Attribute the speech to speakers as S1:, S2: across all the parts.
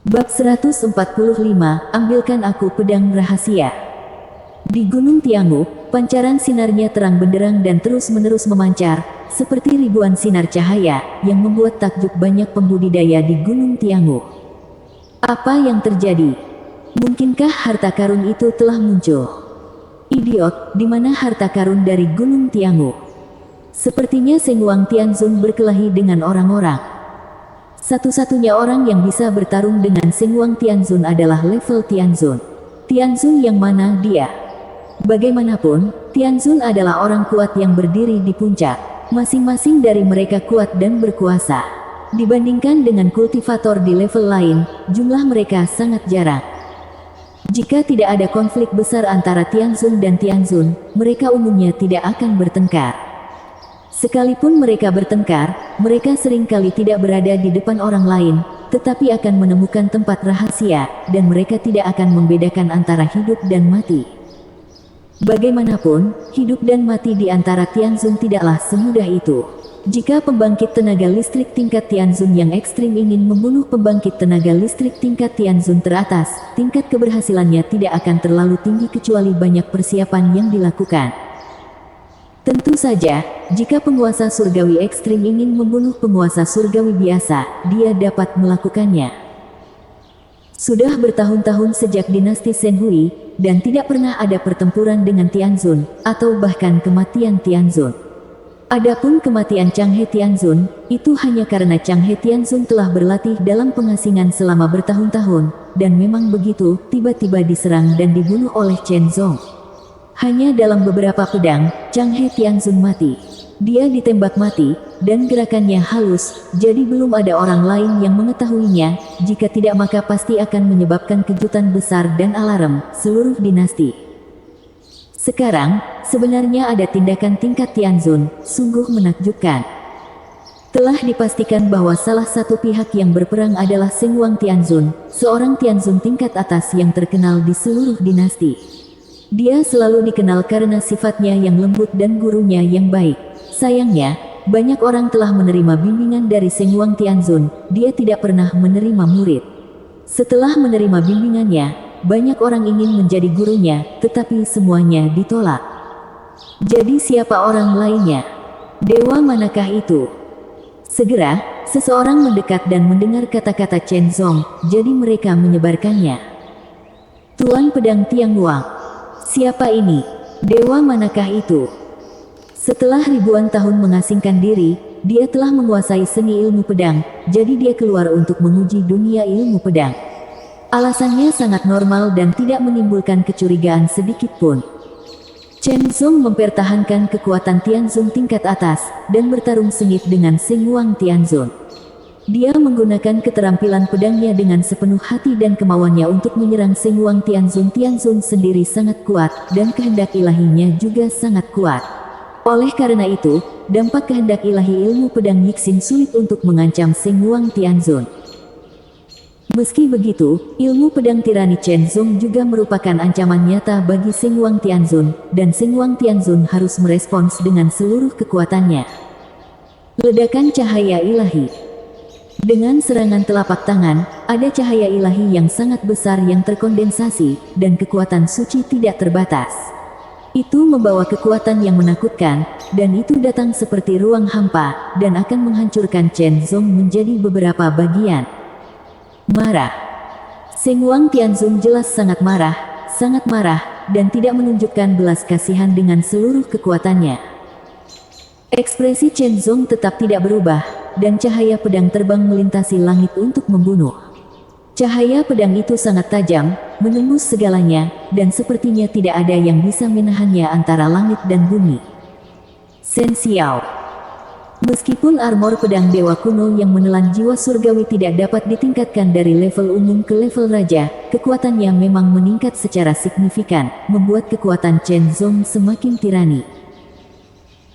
S1: Bab 145, Ambilkan aku pedang rahasia. Di Gunung Tiangu, pancaran sinarnya terang benderang dan terus-menerus memancar, seperti ribuan sinar cahaya, yang membuat takjub banyak pembudidaya di Gunung Tiangu. Apa yang terjadi? Mungkinkah harta karun itu telah muncul? Idiot, di mana harta karun dari Gunung Tiangu? Sepertinya Seng Wang Tianzun berkelahi dengan orang-orang. Satu-satunya orang yang bisa bertarung dengan Seng Wang Tianzun adalah level Tianzun. Tianzun yang mana dia? Bagaimanapun, Tianzun adalah orang kuat yang berdiri di puncak. Masing-masing dari mereka kuat dan berkuasa. Dibandingkan dengan kultivator di level lain, jumlah mereka sangat jarang. Jika tidak ada konflik besar antara Tianzun dan Tianzun, mereka umumnya tidak akan bertengkar. Sekalipun mereka bertengkar, mereka seringkali tidak berada di depan orang lain, tetapi akan menemukan tempat rahasia, dan mereka tidak akan membedakan antara hidup dan mati. Bagaimanapun, hidup dan mati di antara Tianzun tidaklah semudah itu. Jika pembangkit tenaga listrik tingkat Tianzun yang ekstrim ingin membunuh pembangkit tenaga listrik tingkat Tianzun teratas, tingkat keberhasilannya tidak akan terlalu tinggi kecuali banyak persiapan yang dilakukan. Tentu saja, jika penguasa surgawi ekstrim ingin membunuh penguasa surgawi biasa, dia dapat melakukannya. Sudah bertahun-tahun sejak dinasti Shenhui, dan tidak pernah ada pertempuran dengan Tianzun, atau bahkan kematian Tianzun. Adapun kematian Chang He Tianzun, itu hanya karena Chang He Tianzun telah berlatih dalam pengasingan selama bertahun-tahun, dan memang begitu, tiba-tiba diserang dan dibunuh oleh Chen Zong. Hanya dalam beberapa pedang, Chang He Tianzun mati. Dia ditembak mati, dan gerakannya halus, jadi belum ada orang lain yang mengetahuinya, jika tidak maka pasti akan menyebabkan kejutan besar dan alarm seluruh dinasti. Sekarang, sebenarnya ada tindakan tingkat Tianzun, sungguh menakjubkan. Telah dipastikan bahwa salah satu pihak yang berperang adalah Seng Wang Tianzun, seorang Tianzun tingkat atas yang terkenal di seluruh dinasti. Dia selalu dikenal karena sifatnya yang lembut dan gurunya yang baik. Sayangnya, banyak orang telah menerima bimbingan dari Seng Wang Tianzun, dia tidak pernah menerima murid. Setelah menerima bimbingannya, banyak orang ingin menjadi gurunya, tetapi semuanya ditolak. Jadi siapa orang lainnya? Dewa manakah itu? Segera, seseorang mendekat dan mendengar kata-kata Chen Zong, jadi mereka menyebarkannya. Tuan Pedang Tiang Wang. Siapa ini? Dewa manakah itu? Setelah ribuan tahun mengasingkan diri, dia telah menguasai seni ilmu pedang, jadi dia keluar untuk menguji dunia ilmu pedang. Alasannya sangat normal dan tidak menimbulkan kecurigaan sedikit pun. Chen Zong mempertahankan kekuatan Tianzun tingkat atas, dan bertarung sengit dengan Seng Wang Tianzun. Dia menggunakan keterampilan pedangnya dengan sepenuh hati dan kemauannya untuk menyerang Seng Wang Tianzun. Tianzun sendiri sangat kuat, dan kehendak ilahinya juga sangat kuat. Oleh karena itu, dampak kehendak ilahi ilmu pedang Yixin sulit untuk mengancam Seng Wang Tianzun. Meski begitu, ilmu pedang tirani Chen Zong juga merupakan ancaman nyata bagi Seng Wang Tianzun, dan Seng Wang Tianzun harus merespons dengan seluruh kekuatannya. Ledakan cahaya ilahi. Dengan serangan telapak tangan, ada cahaya ilahi yang sangat besar yang terkondensasi, dan kekuatan suci tidak terbatas. Itu membawa kekuatan yang menakutkan, dan itu datang seperti ruang hampa, dan akan menghancurkan Chen Zong menjadi beberapa bagian. Marah. Seng Wang Tianzun jelas sangat marah, dan tidak menunjukkan belas kasihan dengan seluruh kekuatannya. Ekspresi Chen Zong tetap tidak berubah, dan cahaya pedang terbang melintasi langit untuk membunuh. Cahaya pedang itu sangat tajam, menembus segalanya, dan sepertinya tidak ada yang bisa menahannya antara langit dan bumi. Shen Xiao. Meskipun armor pedang dewa kuno yang menelan jiwa surgawi tidak dapat ditingkatkan dari level umum ke level raja, kekuatannya memang meningkat secara signifikan, membuat kekuatan Chen Zong semakin tirani.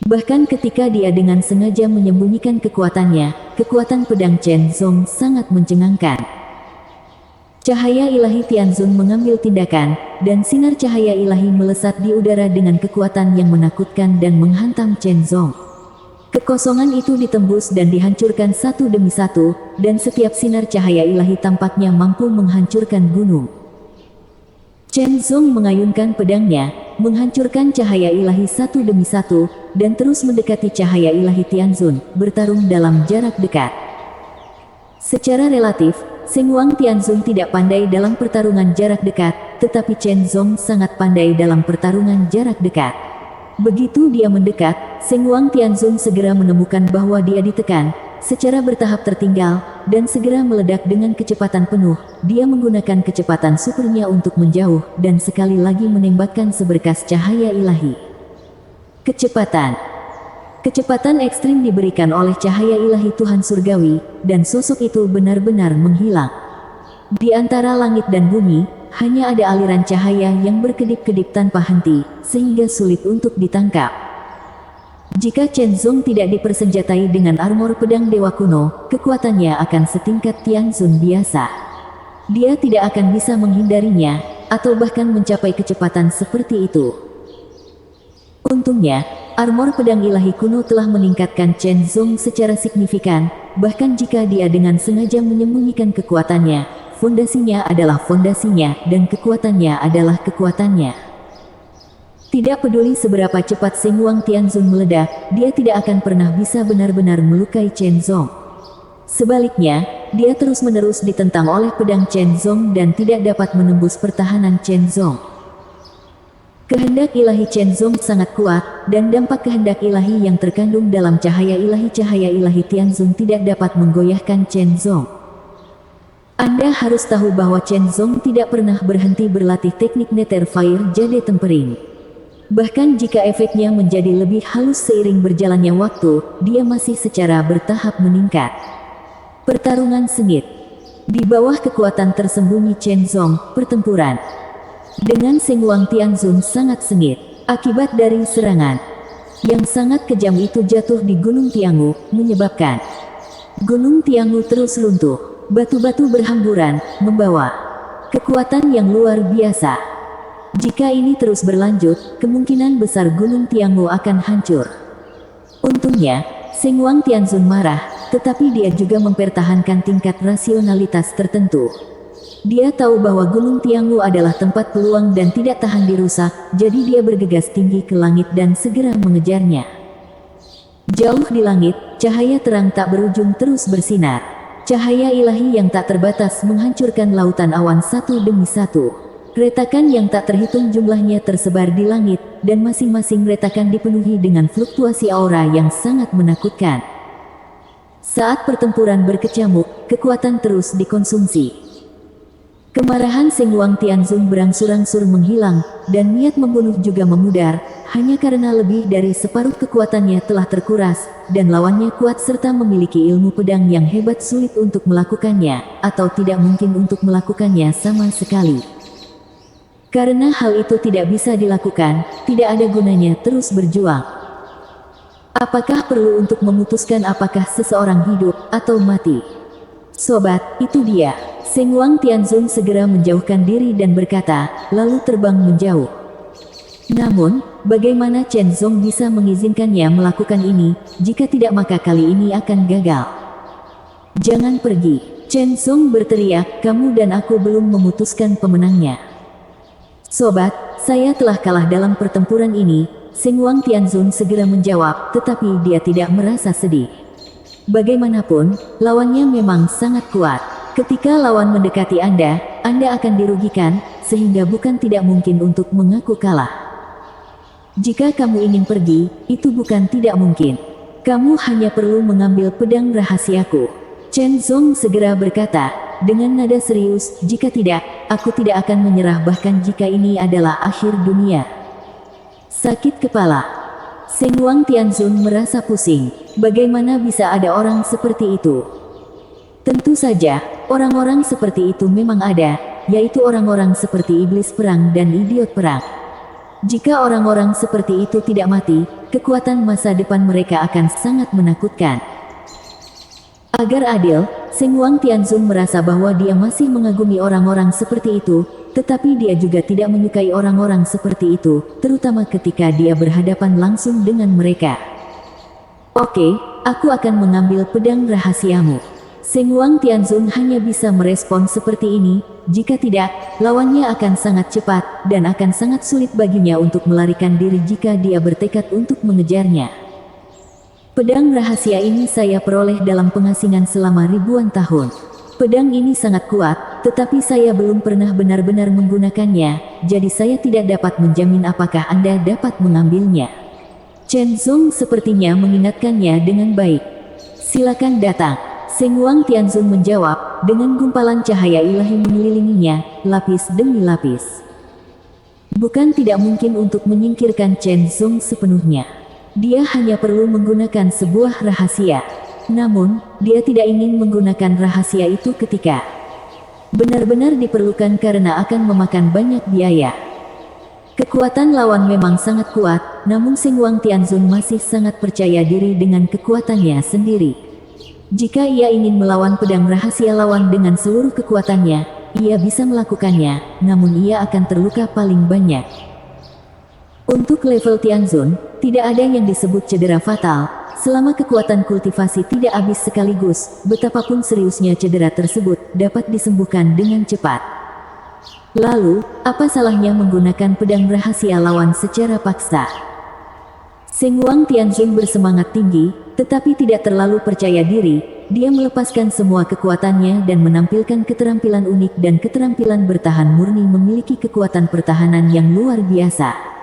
S1: Bahkan ketika dia dengan sengaja menyembunyikan kekuatannya, kekuatan pedang Chen Zong sangat mencengangkan. Cahaya ilahi Tianzun mengambil tindakan, dan sinar cahaya ilahi melesat di udara dengan kekuatan yang menakutkan dan menghantam Chen Zong. Kekosongan itu ditembus dan dihancurkan satu demi satu, dan setiap sinar cahaya ilahi tampaknya mampu menghancurkan gunung. Chen Zong mengayunkan pedangnya, menghancurkan cahaya ilahi satu demi satu, dan terus mendekati cahaya ilahi Tianzun, bertarung dalam jarak dekat. Secara relatif, Seng Wang Tianzun tidak pandai dalam pertarungan jarak dekat, tetapi Chen Zong sangat pandai dalam pertarungan jarak dekat. Begitu dia mendekat, Seng Wang Tianzun segera menemukan bahwa dia ditekan, secara bertahap tertinggal, dan segera meledak dengan kecepatan penuh. Dia menggunakan kecepatan supernya untuk menjauh, dan sekali lagi menembakkan seberkas cahaya ilahi. Kecepatan ekstrim diberikan oleh cahaya ilahi Tuhan Surgawi, dan sosok itu benar-benar menghilang. Di antara langit dan bumi, hanya ada aliran cahaya yang berkedip-kedip tanpa henti, sehingga sulit untuk ditangkap. Jika Chen Zong tidak dipersenjatai dengan armor pedang dewa kuno, kekuatannya akan setingkat Tianzun biasa. Dia tidak akan bisa menghindarinya, atau bahkan mencapai kecepatan seperti itu. Untungnya, armor pedang ilahi kuno telah meningkatkan Chen Zong secara signifikan, bahkan jika dia dengan sengaja menyembunyikan kekuatannya, fondasinya adalah fondasinya, dan kekuatannya adalah kekuatannya. Tidak peduli seberapa cepat Seng Wang Tianzun meledak, dia tidak akan pernah bisa benar-benar melukai Chen Zong. Sebaliknya, dia terus-menerus ditentang oleh pedang Chen Zong dan tidak dapat menembus pertahanan Chen Zong. Kehendak ilahi Chen Zong sangat kuat, dan dampak kehendak ilahi yang terkandung dalam cahaya ilahi Tianzun tidak dapat menggoyahkan Chen Zong. Anda harus tahu bahwa Chen Zong tidak pernah berhenti berlatih teknik Nether Fire Jade Tempering. Bahkan jika efeknya menjadi lebih halus seiring berjalannya waktu, dia masih secara bertahap meningkat. Pertarungan sengit. Di bawah kekuatan tersembunyi Chen Zong, pertempuran dengan Seng Wang Tianzun sangat sengit, akibat dari serangan yang sangat kejam itu jatuh di Gunung Tiangu, menyebabkan Gunung Tiangu terus runtuh. Batu-batu berhamburan, membawa kekuatan yang luar biasa. Jika ini terus berlanjut, kemungkinan besar Gunung Tiangu akan hancur. Untungnya, Seng Wang Tianzun marah, tetapi dia juga mempertahankan tingkat rasionalitas tertentu. Dia tahu bahwa Gunung Tiangu adalah tempat peluang dan tidak tahan dirusak, jadi dia bergegas tinggi ke langit dan segera mengejarnya. Jauh di langit, cahaya terang tak berujung terus bersinar. Cahaya ilahi yang tak terbatas menghancurkan lautan awan satu demi satu. Retakan yang tak terhitung jumlahnya tersebar di langit, dan masing-masing retakan dipenuhi dengan fluktuasi aura yang sangat menakutkan. Saat pertempuran berkecamuk, kekuatan terus dikonsumsi. Kemarahan Seng Wang Tianzun berangsur-angsur menghilang, dan niat membunuh juga memudar, hanya karena lebih dari separuh kekuatannya telah terkuras, dan lawannya kuat serta memiliki ilmu pedang yang hebat sulit untuk melakukannya, atau tidak mungkin untuk melakukannya sama sekali. Karena hal itu tidak bisa dilakukan, tidak ada gunanya terus berjuang. Apakah perlu untuk memutuskan apakah seseorang hidup atau mati? Sobat, itu dia. Seng Wang Tianzun segera menjauhkan diri dan berkata, lalu terbang menjauh. Namun, bagaimana Chen Zong bisa mengizinkannya melakukan ini? Jika tidak maka kali ini akan gagal. Jangan pergi. Chen Zong berteriak, kamu dan aku belum memutuskan pemenangnya. Sobat, saya telah kalah dalam pertempuran ini, Seng Wang Tianzun segera menjawab, tetapi dia tidak merasa sedih. Bagaimanapun, lawannya memang sangat kuat. Ketika lawan mendekati Anda akan dirugikan, sehingga bukan tidak mungkin untuk mengaku kalah. Jika kamu ingin pergi, itu bukan tidak mungkin. Kamu hanya perlu mengambil pedang rahasiaku. Chen Zong segera berkata, dengan nada serius, jika tidak, aku tidak akan menyerah bahkan jika ini adalah akhir dunia. Sakit kepala. Seng Wang Tianzun merasa pusing. Bagaimana bisa ada orang seperti itu? Tentu saja, orang-orang seperti itu memang ada, yaitu orang-orang seperti iblis perang dan idiot perang. Jika orang-orang seperti itu tidak mati, kekuatan masa depan mereka akan sangat menakutkan. Agar adil, Seng Wang Tianzun merasa bahwa dia masih mengagumi orang-orang seperti itu, tetapi dia juga tidak menyukai orang-orang seperti itu, terutama ketika dia berhadapan langsung dengan mereka. Oke, aku akan mengambil pedang rahasiamu. Seng Wang Tianzun hanya bisa merespon seperti ini, jika tidak, lawannya akan sangat cepat, dan akan sangat sulit baginya untuk melarikan diri jika dia bertekad untuk mengejarnya. Pedang rahasia ini saya peroleh dalam pengasingan selama ribuan tahun. Pedang ini sangat kuat, tetapi saya belum pernah benar-benar menggunakannya, jadi saya tidak dapat menjamin apakah Anda dapat mengambilnya. Chen Zong sepertinya mengingatkannya dengan baik. Silakan datang. Seng Wang Tianzun menjawab, dengan gumpalan cahaya ilahi mengelilinginya, lapis demi lapis. Bukan tidak mungkin untuk menyingkirkan Chen Zong sepenuhnya. Dia hanya perlu menggunakan sebuah rahasia. Namun, dia tidak ingin menggunakan rahasia itu ketika benar-benar diperlukan karena akan memakan banyak biaya. Kekuatan lawan memang sangat kuat, namun Seng Wang Tianzun masih sangat percaya diri dengan kekuatannya sendiri. Jika ia ingin melawan pedang rahasia lawan dengan seluruh kekuatannya, ia bisa melakukannya, namun ia akan terluka paling banyak. Untuk level Tianzun, tidak ada yang disebut cedera fatal. Selama kekuatan kultivasi tidak habis sekaligus, betapapun seriusnya cedera tersebut dapat disembuhkan dengan cepat. Lalu, apa salahnya menggunakan pedang rahasia lawan secara paksa? Seng Wang Tianzun bersemangat tinggi, tetapi tidak terlalu percaya diri. Dia melepaskan semua kekuatannya dan menampilkan keterampilan unik dan keterampilan bertahan murni memiliki kekuatan pertahanan yang luar biasa.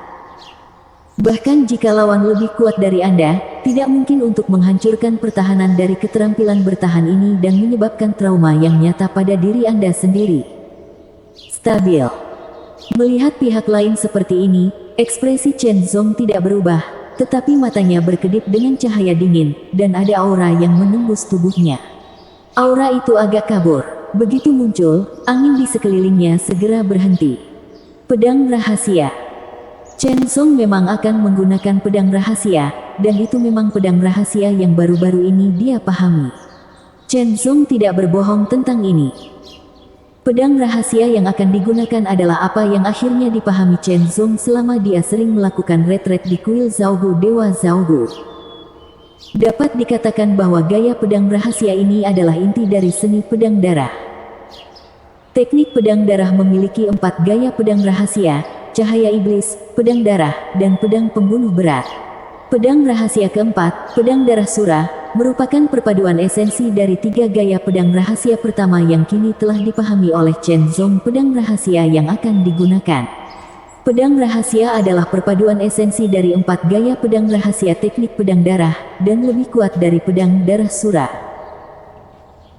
S1: Bahkan jika lawan lebih kuat dari Anda, tidak mungkin untuk menghancurkan pertahanan dari keterampilan bertahan ini dan menyebabkan trauma yang nyata pada diri Anda sendiri. Stabil. Melihat pihak lain seperti ini, ekspresi Chen Zong tidak berubah, tetapi matanya berkedip dengan cahaya dingin, dan ada aura yang menembus tubuhnya. Aura itu agak kabur. Begitu muncul, angin di sekelilingnya segera berhenti. Pedang rahasia. Chen Zong memang akan menggunakan pedang rahasia, dan itu memang pedang rahasia yang baru-baru ini dia pahami. Chen Zong tidak berbohong tentang ini. Pedang rahasia yang akan digunakan adalah apa yang akhirnya dipahami Chen Zong selama dia sering melakukan retret di kuil Zhaogu Dewa Zhaogu. Dapat dikatakan bahwa gaya pedang rahasia ini adalah inti dari seni pedang darah. Teknik pedang darah memiliki 4 gaya pedang rahasia, cahaya iblis, pedang darah, dan pedang pembunuh berat. Pedang rahasia keempat, pedang darah sura, merupakan perpaduan esensi dari 3 gaya pedang rahasia pertama yang kini telah dipahami oleh Chen Zong. Pedang rahasia yang akan digunakan. Pedang rahasia adalah perpaduan esensi dari 4 gaya pedang rahasia teknik pedang darah, dan lebih kuat dari pedang darah sura.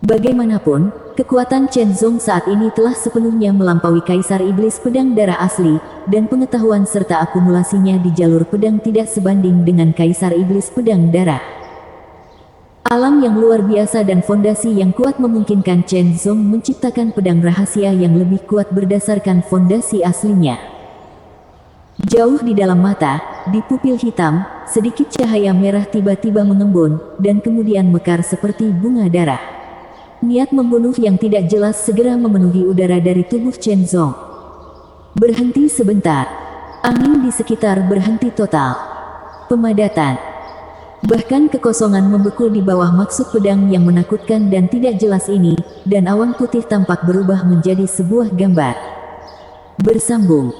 S1: Bagaimanapun, kekuatan Chen Zong saat ini telah sepenuhnya melampaui Kaisar Iblis pedang darah asli, dan pengetahuan serta akumulasinya di jalur pedang tidak sebanding dengan Kaisar Iblis pedang darah. Alam yang luar biasa dan fondasi yang kuat memungkinkan Chen Zong menciptakan pedang rahasia yang lebih kuat berdasarkan fondasi aslinya. Jauh di dalam mata, di pupil hitam, sedikit cahaya merah tiba-tiba mengembun, dan kemudian mekar seperti bunga darah. Niat membunuh yang tidak jelas segera memenuhi udara dari tubuh Chen Zong. Berhenti sebentar. Angin di sekitar berhenti total. Pemadatan. Bahkan kekosongan membekul di bawah maksud pedang yang menakutkan dan tidak jelas ini, dan awan putih tampak berubah menjadi sebuah gambar. Bersambung.